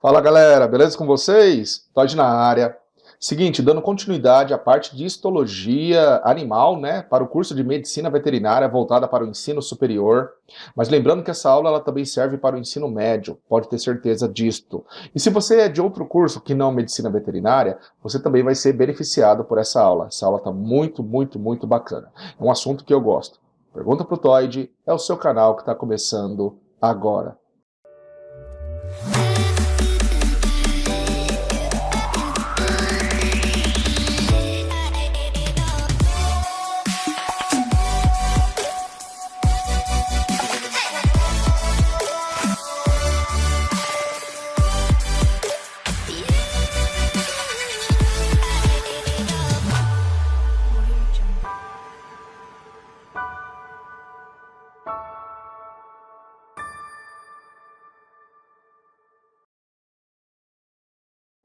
Fala galera, beleza com vocês? Todd na área. Seguinte, dando continuidade à parte de histologia animal, né, para o curso de medicina veterinária voltada para o ensino superior. Mas lembrando que essa aula ela também serve para o ensino médio, pode ter certeza disto. E se você é de outro curso que não medicina veterinária, você também vai ser beneficiado por essa aula. Essa aula está muito bacana. É um assunto que eu gosto. Pergunta pro Todd, é o seu canal que está começando agora.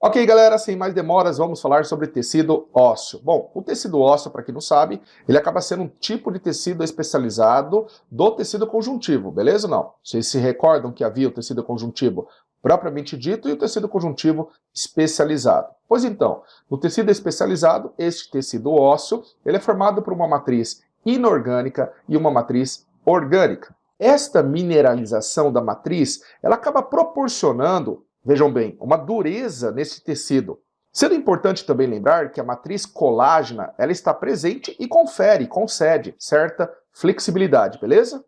Ok, galera, sem mais demoras, vamos falar sobre tecido ósseo. Bom, o tecido ósseo, para quem não sabe, ele acaba sendo um tipo de tecido especializado do tecido conjuntivo, beleza ou não? Vocês se recordam que havia o tecido conjuntivo propriamente dito e o tecido conjuntivo especializado. Pois então, no tecido especializado, este tecido ósseo, ele é formado por uma matriz inorgânica e uma matriz orgânica. Esta mineralização da matriz, ela acaba proporcionando, vejam bem, uma dureza nesse tecido. Sendo importante também lembrar que a matriz colágena ela está presente e concede certa flexibilidade, beleza?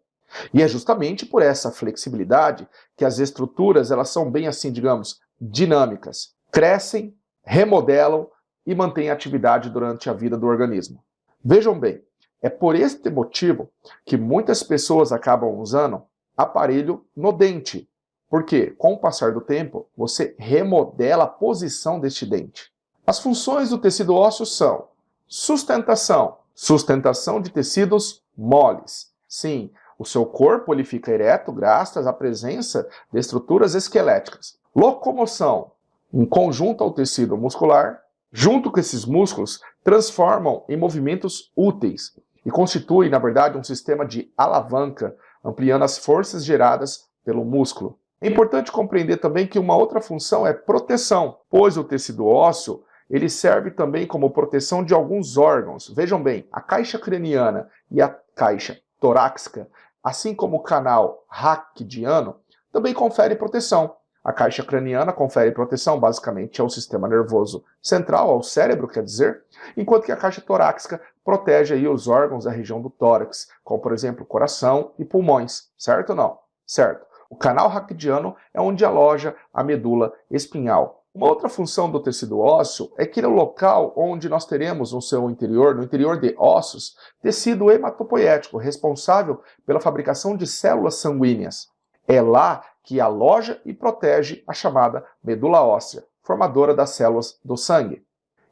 E é justamente por essa flexibilidade que as estruturas elas são bem assim, digamos, dinâmicas. Crescem, remodelam e mantêm atividade durante a vida do organismo. Vejam bem, é por este motivo que muitas pessoas acabam usando aparelho no dente. Porque, com o passar do tempo, você remodela a posição deste dente. As funções do tecido ósseo são sustentação de tecidos moles. Sim, o seu corpo ele fica ereto graças à presença de estruturas esqueléticas. Locomoção, em conjunto ao tecido muscular, junto com esses músculos, transformam em movimentos úteis e constituem, na verdade, um sistema de alavanca, ampliando as forças geradas pelo músculo. É importante compreender também que uma outra função é proteção, pois o tecido ósseo ele serve também como proteção de alguns órgãos. Vejam bem, a caixa craniana e a caixa torácica, assim como o canal raquidiano, também conferem proteção. A caixa craniana confere proteção basicamente ao sistema nervoso central, ao cérebro, quer dizer, enquanto que a caixa torácica protege aí os órgãos da região do tórax, como por exemplo coração e pulmões, certo ou não? Certo. O canal raquidiano é onde aloja a medula espinhal. Uma outra função do tecido ósseo é que é o local onde nós teremos no seu interior, no interior de ossos, tecido hematopoético, responsável pela fabricação de células sanguíneas. É lá que aloja e protege a chamada medula óssea, formadora das células do sangue.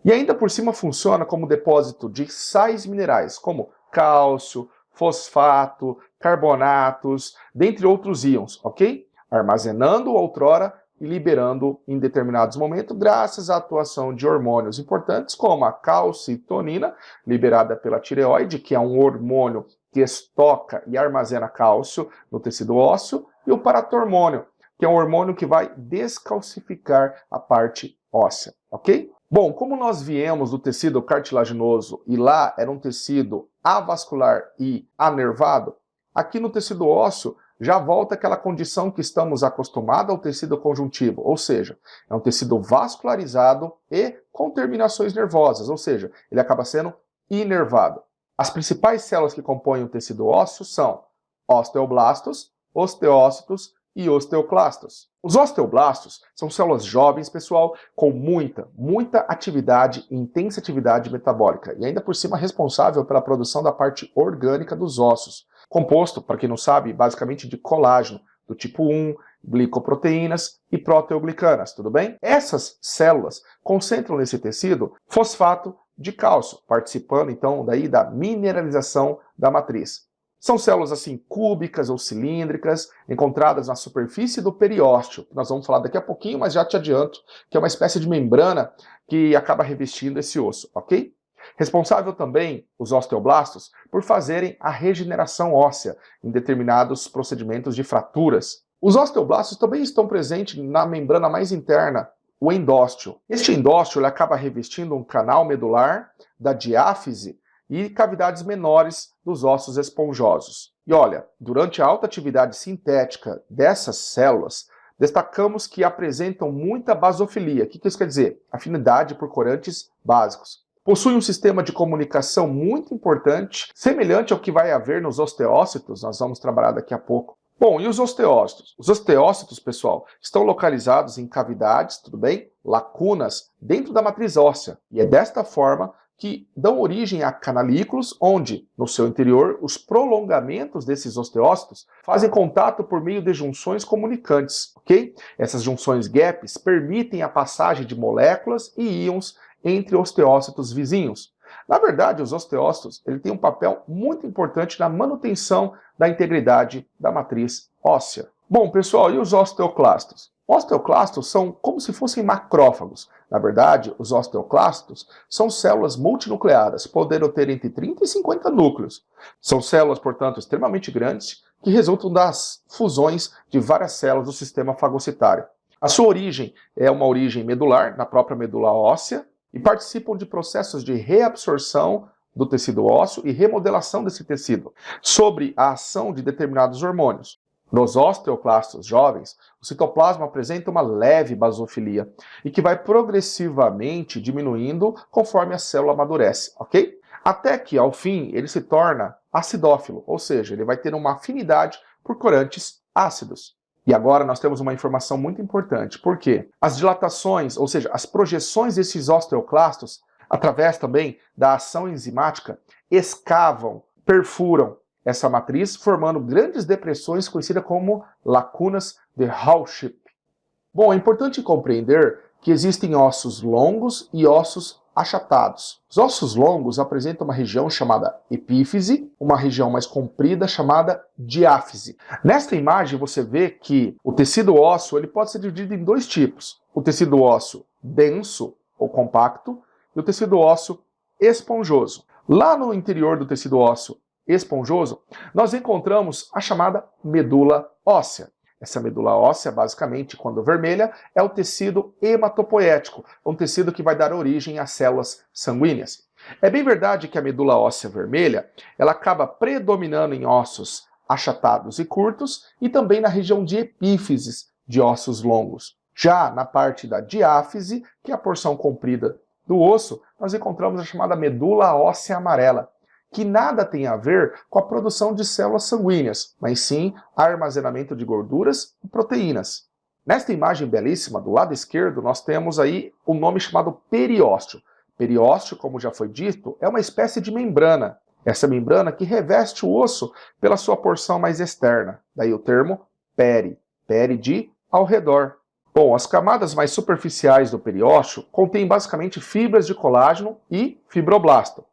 E ainda por cima funciona como depósito de sais minerais, como cálcio, fosfato, carbonatos, dentre outros íons, ok? Armazenando outrora e liberando em determinados momentos, graças à atuação de hormônios importantes, como a calcitonina, liberada pela tireoide, que é um hormônio que estoca e armazena cálcio no tecido ósseo, e o paratormônio, que é um hormônio que vai descalcificar a parte óssea, ok? Bom, como nós viemos do tecido cartilaginoso e lá era um tecido avascular e anervado, aqui no tecido ósseo já volta aquela condição que estamos acostumados ao tecido conjuntivo, ou seja, é um tecido vascularizado e com terminações nervosas, ou seja, ele acaba sendo inervado. As principais células que compõem o tecido ósseo são osteoblastos, osteócitos e osteoclastos. Os osteoblastos são células jovens, pessoal, com muita atividade, intensa atividade metabólica e ainda por cima responsável pela produção da parte orgânica dos ossos, composto, para quem não sabe, basicamente de colágeno do tipo 1, glicoproteínas e proteoglicanas, tudo bem? Essas células concentram nesse tecido fosfato de cálcio, participando então daí da mineralização da matriz. São células assim cúbicas ou cilíndricas, encontradas na superfície do periósteo. Nós vamos falar daqui a pouquinho, mas já te adianto que é uma espécie de membrana que acaba revestindo esse osso, ok? Responsável também, os osteoblastos, por fazerem a regeneração óssea em determinados procedimentos de fraturas. Os osteoblastos também estão presentes na membrana mais interna, o endósteo. Este endósteo ele acaba revestindo um canal medular da diáfise e cavidades menores dos ossos esponjosos. E olha, durante a alta atividade sintética dessas células, destacamos que apresentam muita basofilia. O que isso quer dizer? Afinidade por corantes básicos. Possui um sistema de comunicação muito importante, semelhante ao que vai haver nos osteócitos, nós vamos trabalhar daqui a pouco. Bom, e os osteócitos? Os osteócitos, pessoal, estão localizados em cavidades, tudo bem? Lacunas dentro da matriz óssea. E é desta forma que dão origem a canalículos, onde, no seu interior, os prolongamentos desses osteócitos fazem contato por meio de junções comunicantes, ok? Essas junções gaps permitem a passagem de moléculas e íons entre osteócitos vizinhos. Na verdade, os osteócitos têm um papel muito importante na manutenção da integridade da matriz óssea. Bom, pessoal, e os osteoclastos? Osteoclastos são como se fossem macrófagos. Na verdade, os osteoclastos são células multinucleadas, podendo ter entre 30 e 50 núcleos. São células, portanto, extremamente grandes, que resultam das fusões de várias células do sistema fagocitário. A sua origem é uma origem medular, na própria medula óssea, e participam de processos de reabsorção do tecido ósseo e remodelação desse tecido, sobre a ação de determinados hormônios. Nos osteoclastos jovens, o citoplasma apresenta uma leve basofilia e que vai progressivamente diminuindo conforme a célula amadurece, ok? Até que, ao fim, ele se torna acidófilo, ou seja, ele vai ter uma afinidade por corantes ácidos. E agora nós temos uma informação muito importante, porque as dilatações, ou seja, as projeções desses osteoclastos, através também da ação enzimática, escavam, perfuram essa matriz, formando grandes depressões conhecidas como lacunas de Howship. Bom, é importante compreender que existem ossos longos e ossos achatados. Os ossos longos apresentam uma região chamada epífise, uma região mais comprida chamada diáfise. Nesta imagem você vê que o tecido ósseo ele pode ser dividido em dois tipos: o tecido ósseo denso ou compacto e o tecido ósseo esponjoso. Lá no interior do tecido ósseo esponjoso, nós encontramos a chamada medula óssea. Essa medula óssea, basicamente, quando vermelha, é o tecido hematopoético, um tecido que vai dar origem às células sanguíneas. É bem verdade que a medula óssea vermelha, ela acaba predominando em ossos achatados e curtos e também na região de epífises de ossos longos. Já na parte da diáfise, que é a porção comprida do osso, nós encontramos a chamada medula óssea amarela, que nada tem a ver com a produção de células sanguíneas, mas sim armazenamento de gorduras e proteínas. Nesta imagem belíssima, do lado esquerdo, nós temos aí um nome chamado periósteo. Periósteo, como já foi dito, é uma espécie de membrana. Essa membrana que reveste o osso pela sua porção mais externa. Daí o termo peri, peri de ao redor. Bom, as camadas mais superficiais do periósteo contêm basicamente fibras de colágeno e fibroblasto.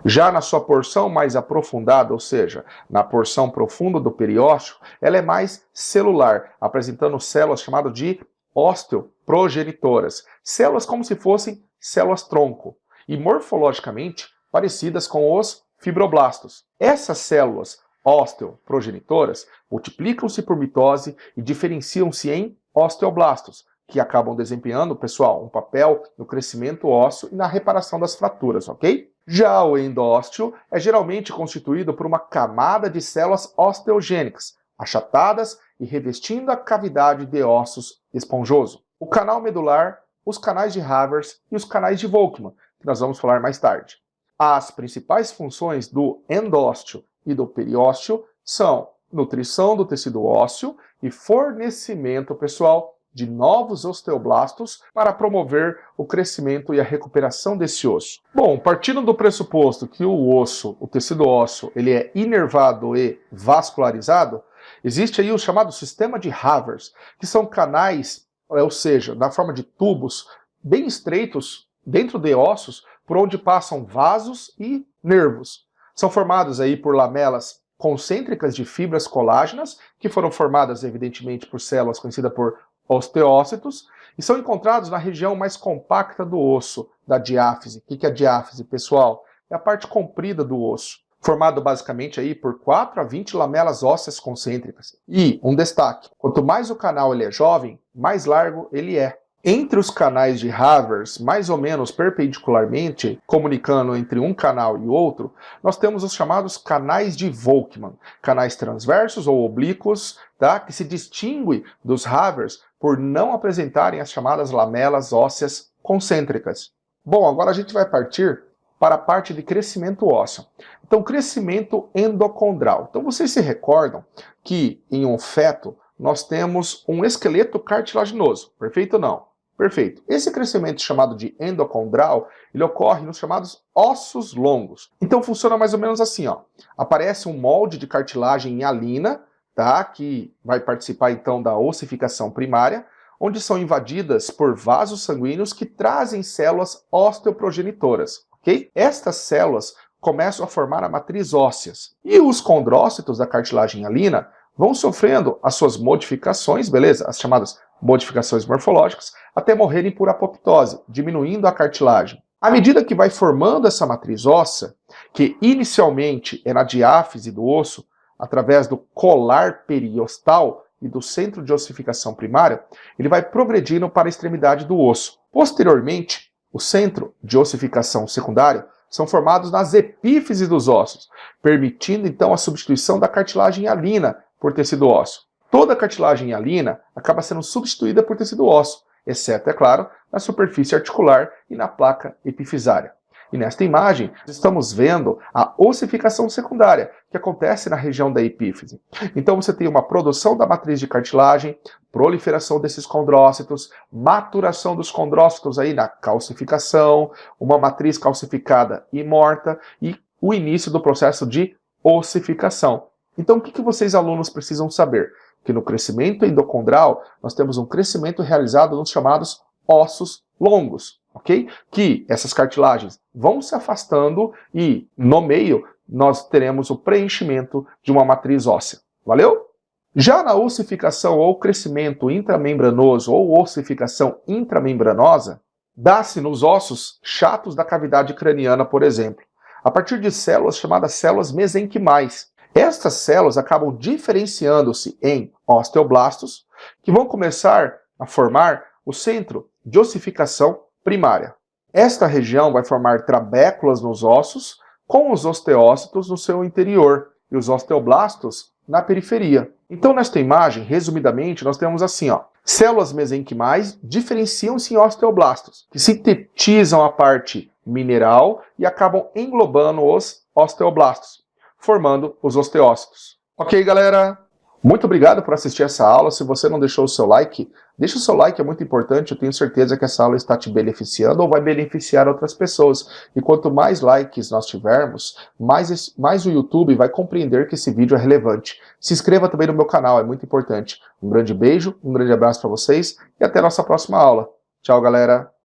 Já na sua porção mais aprofundada, ou seja, na porção profunda do periósteo, ela é mais celular, apresentando células chamadas de osteoprogenitoras, células como se fossem células-tronco, e morfologicamente parecidas com os fibroblastos. Essas células osteoprogenitoras multiplicam-se por mitose e diferenciam-se em osteoblastos, que acabam desempenhando, pessoal, um papel no crescimento ósseo e na reparação das fraturas, ok? Já o endósteo é geralmente constituído por uma camada de células osteogênicas, achatadas e revestindo a cavidade de ossos esponjoso. O canal medular, os canais de Havers e os canais de Volkmann, que nós vamos falar mais tarde. As principais funções do endósteo e do periósteo são nutrição do tecido ósseo e fornecimento, pessoal, de novos osteoblastos para promover o crescimento e a recuperação desse osso. Bom, partindo do pressuposto que o osso, o tecido ósseo, ele é inervado e vascularizado, existe aí o chamado sistema de Havers, que são canais, ou seja, na forma de tubos bem estreitos dentro de ossos, por onde passam vasos e nervos. São formados aí por lamelas concêntricas de fibras colágenas, que foram formadas evidentemente por células conhecidas por osteócitos, e são encontrados na região mais compacta do osso, da diáfise. O que é a diáfise, pessoal? É a parte comprida do osso. formado basicamente aí por 4 a 20 lamelas ósseas concêntricas. E um destaque, quanto mais o canal ele é jovem, mais largo ele é. Entre os canais de Havers, mais ou menos perpendicularmente, comunicando entre um canal e outro, nós temos os chamados canais de Volkmann, canais transversos ou oblíquos, tá? Que se distinguem dos Havers por não apresentarem as chamadas lamelas ósseas concêntricas. Bom, agora a gente vai partir para a parte de crescimento ósseo. Então, crescimento endocondral. Então, vocês se recordam que em um feto nós temos um esqueleto cartilaginoso, perfeito ou não? Perfeito. Esse crescimento chamado de endocondral, ele ocorre nos chamados ossos longos. Então funciona mais ou menos assim, ó. Aparece um molde de cartilagem hialina, tá? Que vai participar então da ossificação primária, onde são invadidas por vasos sanguíneos que trazem células osteoprogenitoras, ok? Estas células começam a formar a matriz ósseas. E os condrócitos da cartilagem hialina vão sofrendo as suas modificações, beleza? As chamadas modificações morfológicas, até morrerem por apoptose, diminuindo a cartilagem. À medida que vai formando essa matriz óssea, que inicialmente é na diáfise do osso, através do colar periostal e do centro de ossificação primária, ele vai progredindo para a extremidade do osso. Posteriormente, o centro de ossificação secundário são formados nas epífises dos ossos, permitindo então a substituição da cartilagem hialina por tecido ósseo. Toda a cartilagem hialina acaba sendo substituída por tecido ósseo, exceto, é claro, na superfície articular e na placa epifisária. E nesta imagem, estamos vendo a ossificação secundária, que acontece na região da epífise. Então você tem uma produção da matriz de cartilagem, proliferação desses condrócitos, maturação dos condrócitos aí na calcificação, uma matriz calcificada e morta, e o início do processo de ossificação. Então o que vocês alunos precisam saber? Que no crescimento endocondral, nós temos um crescimento realizado nos chamados ossos longos, ok? Que essas cartilagens vão se afastando e, no meio, nós teremos o preenchimento de uma matriz óssea. Valeu? Já na ossificação ou crescimento intramembranoso ou ossificação intramembranosa, dá-se nos ossos chatos da cavidade craniana, por exemplo, a partir de células chamadas células mesenquimais. Estas células acabam diferenciando-se em osteoblastos, que vão começar a formar o centro de ossificação primária. Esta região vai formar trabéculas nos ossos, com os osteócitos no seu interior e os osteoblastos na periferia. Então, nesta imagem, resumidamente, nós temos assim, ó, células mesenquimais diferenciam-se em osteoblastos, que sintetizam a parte mineral e acabam englobando os osteoblastos, formando os osteócitos. Ok, galera? Muito obrigado por assistir essa aula. Se você não deixou o seu like, deixa o seu like, é muito importante. Eu tenho certeza que essa aula está te beneficiando ou vai beneficiar outras pessoas. E quanto mais likes nós tivermos, mais o YouTube vai compreender que esse vídeo é relevante. Se inscreva também no meu canal, é muito importante. Um grande beijo, um grande abraço para vocês e até a nossa próxima aula. Tchau, galera!